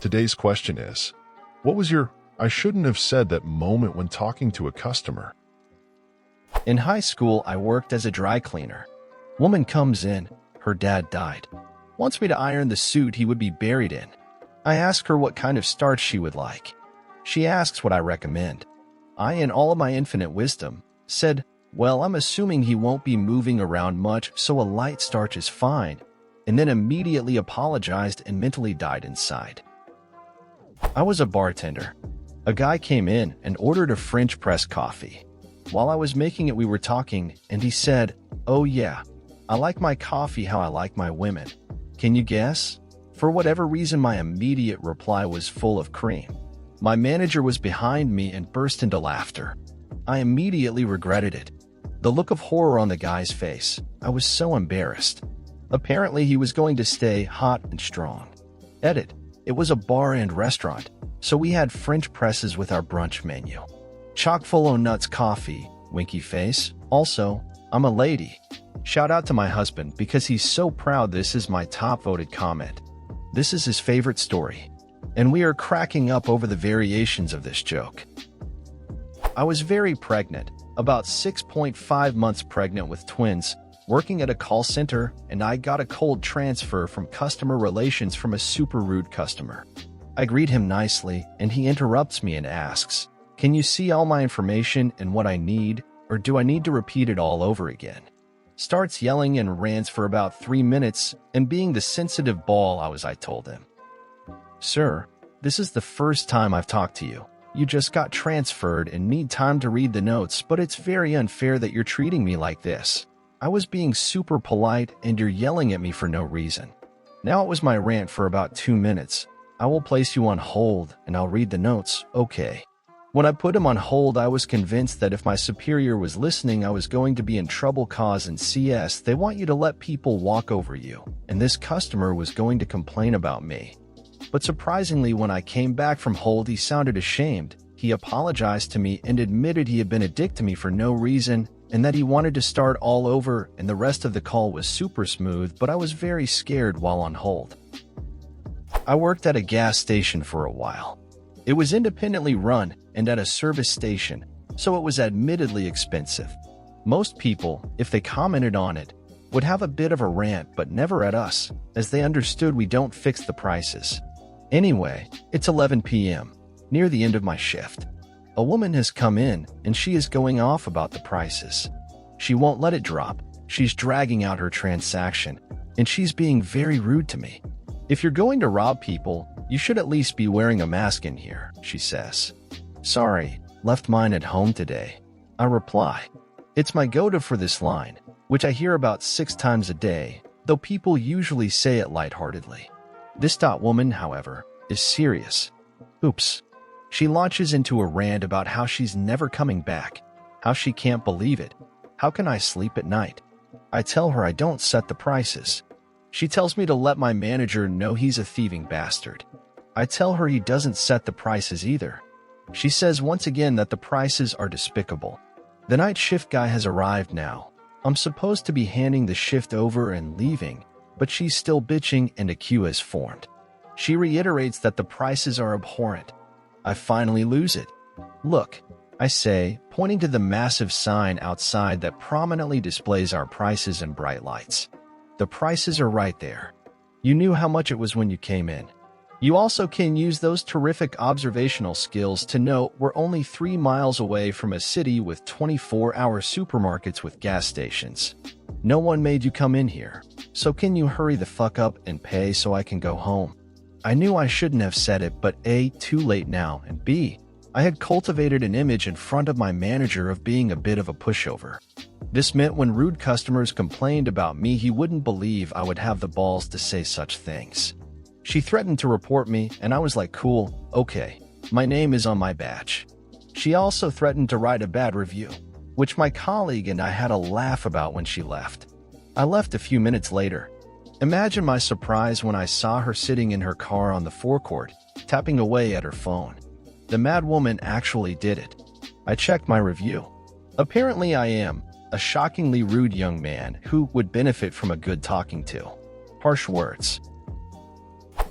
Today's question is, what was your I shouldn't have said that moment when talking to a customer? In high school, I worked as a dry cleaner. Woman comes in, her dad died. Wants me to iron the suit he would be buried in. I ask her what kind of starch she would like. She asks what I recommend. I, in all of my infinite wisdom, said, well, I'm assuming he won't be moving around much, so a light starch is fine, and then immediately apologized and mentally died inside. I was a bartender. A guy came in and ordered a French press coffee. While I was making it, we were talking, and he said, oh yeah, I like my coffee how I like my women. Can you guess? For whatever reason, my immediate reply was full of cream. My manager was behind me and burst into laughter. I immediately regretted it. The look of horror on the guy's face. I was so embarrassed. Apparently, he was going to stay hot and strong. Edit. It was a bar and restaurant, so we had French presses with our brunch menu. Chock full o' nuts coffee, winky face. Also, I'm a lady. Shout out to my husband because he's so proud this is my top voted comment. This is his favorite story. And we are cracking up over the variations of this joke. I was very pregnant, about 6.5 months pregnant with twins, working at a call center, and I got a cold transfer from customer relations from a super rude customer. I greet him nicely, and he interrupts me and asks, can you see all my information and what I need, or do I need to repeat it all over again? Starts yelling and rants for about 3 minutes, and being the sensitive ball I told him, sir, this is the first time I've talked to you. You just got transferred and need time to read the notes, but it's very unfair that you're treating me like this. I was being super polite and you're yelling at me for no reason. Now it was my rant for about 2 minutes. I will place you on hold and I'll read the notes, okay. When I put him on hold, I was convinced that if my superior was listening, I was going to be in trouble cause in CS. They want you to let people walk over you, and this customer was going to complain about me. But surprisingly, when I came back from hold, he sounded ashamed. He apologized to me and admitted he had been a dick to me for no reason and that he wanted to start all over, and the rest of the call was super smooth, but I was very scared while on hold. I worked at a gas station for a while. It was independently run and at a service station, so it was admittedly expensive. Most people, if they commented on it, would have a bit of a rant, but never at us, as they understood we don't fix the prices. Anyway, it's 11 p.m., near the end of my shift. A woman has come in, and she is going off about the prices. She won't let it drop. She's dragging out her transaction, and she's being very rude to me. If you're going to rob people, you should at least be wearing a mask in here, she says. Sorry, left mine at home today. I reply. It's my go-to for this line, which I hear about 6 times a day, though people usually say it lightheartedly. This woman, however, is serious. Oops. She launches into a rant about how she's never coming back, how she can't believe it. How can I sleep at night? I tell her I don't set the prices. She tells me to let my manager know he's a thieving bastard. I tell her he doesn't set the prices either. She says once again that the prices are despicable. The night shift guy has arrived now. I'm supposed to be handing the shift over and leaving, but she's still bitching and a queue has formed. She reiterates that the prices are abhorrent. I finally lose it. Look, I say, pointing to the massive sign outside that prominently displays our prices in bright lights. The prices are right there. You knew how much it was when you came in. You also can use those terrific observational skills to know we're only 3 miles away from a city with 24-hour supermarkets with gas stations. No one made you come in here, so can you hurry the fuck up and pay so I can go home? I knew I shouldn't have said it, but A, too late now, and B, I had cultivated an image in front of my manager of being a bit of a pushover. This meant when rude customers complained about me, he wouldn't believe I would have the balls to say such things. She threatened to report me, and I was like, cool, okay, my name is on my badge. She also threatened to write a bad review, which my colleague and I had a laugh about when she left. I left a few minutes later. Imagine my surprise when I saw her sitting in her car on the forecourt, tapping away at her phone. The mad woman actually did it. I checked my review. Apparently I am a shockingly rude young man who would benefit from a good talking to. Harsh words.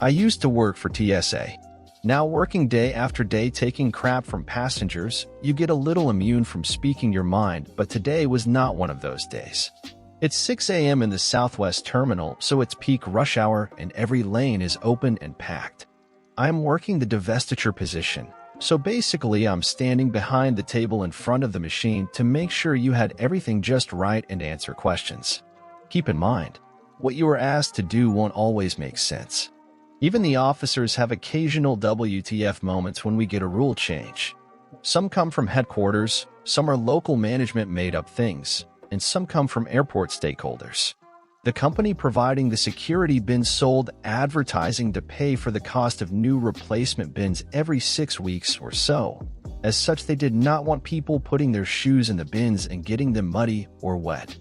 I used to work for TSA. Now working day after day taking crap from passengers, you get a little immune from speaking your mind, but today was not one of those days. It's 6 a.m. in the Southwest Terminal, so it's peak rush hour and every lane is open and packed. I'm working the divestiture position, so basically I'm standing behind the table in front of the machine to make sure you had everything just right and answer questions. Keep in mind, what you are asked to do won't always make sense. Even the officers have occasional WTF moments when we get a rule change. Some come from headquarters, some are local management made-up things, and some come from airport stakeholders. The company providing the security bins sold advertising to pay for the cost of new replacement bins every 6 weeks or so. As such, they did not want people putting their shoes in the bins and getting them muddy or wet.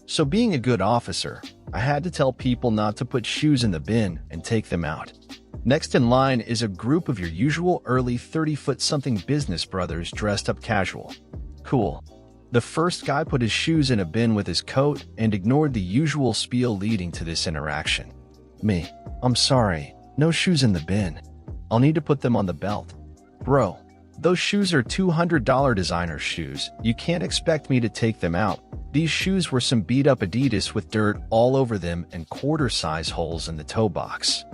So being a good officer, I had to tell people not to put shoes in the bin and take them out. Next in line is a group of your usual early 30-foot-something business brothers dressed up casual. Cool. The first guy put his shoes in a bin with his coat and ignored the usual spiel leading to this interaction. Me, I'm sorry, no shoes in the bin. I'll need to put them on the belt. Bro, those shoes are $200 designer shoes. You can't expect me to take them out. These shoes were some beat-up Adidas with dirt all over them and quarter-size holes in the toe box.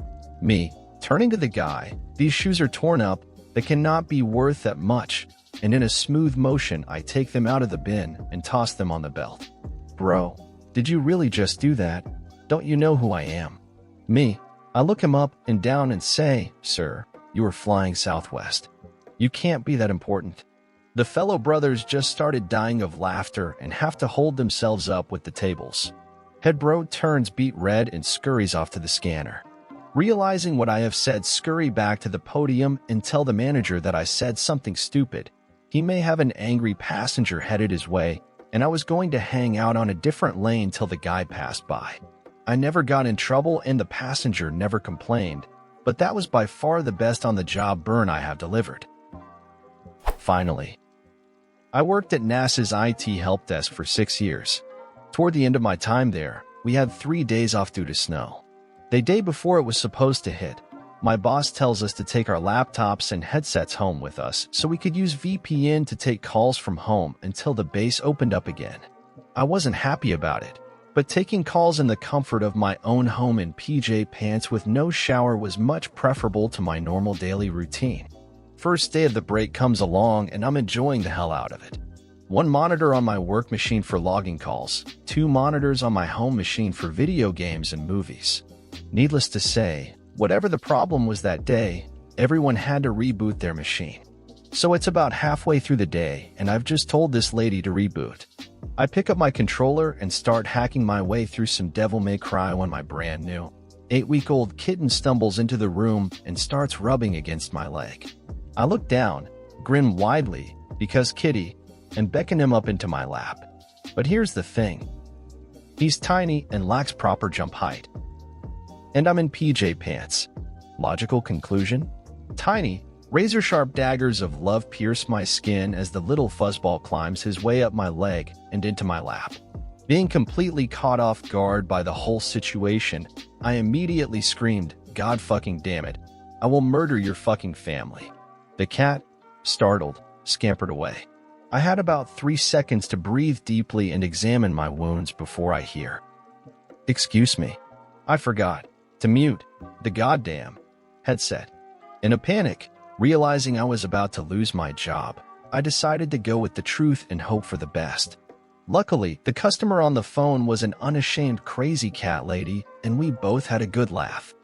Me, turning to the guy, these shoes are torn up, they cannot be worth that much, and in a smooth motion I take them out of the bin and toss them on the belt. Bro, did you really just do that? Don't you know who I am? Me, I look him up and down and say, Sir, you are flying Southwest. You can't be that important. The fellow brothers just started dying of laughter and have to hold themselves up with the tables. Head bro turns beet red and scurries off to the scanner. Realizing what I have said, scurry back to the podium and tell the manager that I said something stupid. He may have an angry passenger headed his way, and I was going to hang out on a different lane till the guy passed by. I never got in trouble and the passenger never complained, but that was by far the best on-the-job burn I have delivered. Finally, I worked at NASA's IT help desk for 6 years. Toward the end of my time there, we had 3 days off due to snow. The day before it was supposed to hit, my boss tells us to take our laptops and headsets home with us so we could use VPN to take calls from home until the base opened up again. I wasn't happy about it, but taking calls in the comfort of my own home in PJ pants with no shower was much preferable to my normal daily routine. First day of the break comes along and I'm enjoying the hell out of it. 1 monitor on my work machine for logging calls, 2 monitors on my home machine for video games and movies. Needless to say, whatever the problem was that day, everyone had to reboot their machine. So it's about halfway through the day and I've just told this lady to reboot. I pick up my controller and start hacking my way through some Devil May Cry when my brand new 8-week-old kitten stumbles into the room and starts rubbing against my leg. I look down, grin widely, because kitty, and beckon him up into my lap. But here's the thing. He's tiny and lacks proper jump height. And I'm in PJ pants. Logical conclusion? Tiny, razor-sharp daggers of love pierce my skin as the little fuzzball climbs his way up my leg and into my lap. Being completely caught off guard by the whole situation, I immediately screamed, God fucking damn it, I will murder your fucking family. The cat, startled, scampered away. I had about 3 seconds to breathe deeply and examine my wounds before I hear, Excuse me, I forgot to mute the goddamn headset. In a panic, realizing I was about to lose my job, I decided to go with the truth and hope for the best. Luckily, the customer on the phone was an unashamed crazy cat lady, and we both had a good laugh.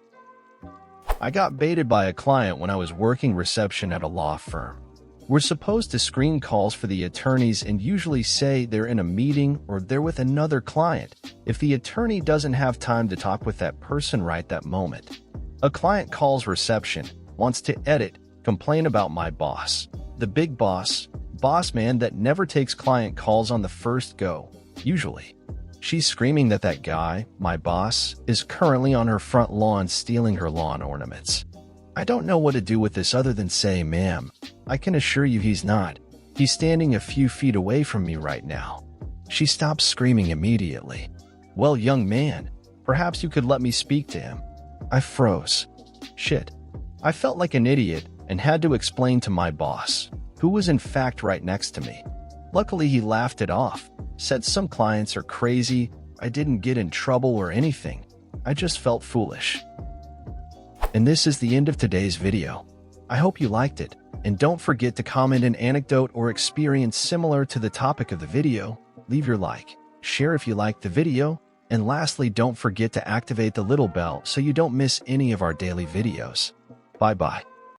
I got baited by a client when I was working reception at a law firm. We're supposed to screen calls for the attorneys and usually say they're in a meeting or they're with another client if the attorney doesn't have time to talk with that person right that moment. A client calls reception, wants to edit, complain about my boss, the big boss man that never takes client calls on the first go, usually. She's screaming that that guy, my boss, is currently on her front lawn stealing her lawn ornaments. I don't know what to do with this other than say, ma'am, I can assure you he's not. He's standing a few feet away from me right now. She stops screaming immediately. Well, young man, perhaps you could let me speak to him. I froze. Shit. I felt like an idiot and had to explain to my boss, who was in fact right next to me. Luckily, he laughed it off, said some clients are crazy. I didn't get in trouble or anything. I just felt foolish. And this is the end of today's video. I hope you liked it, and don't forget to comment an anecdote or experience similar to the topic of the video. Leave your like, share if you liked the video, and lastly, don't forget to activate the little bell so you don't miss any of our daily videos. Bye-bye.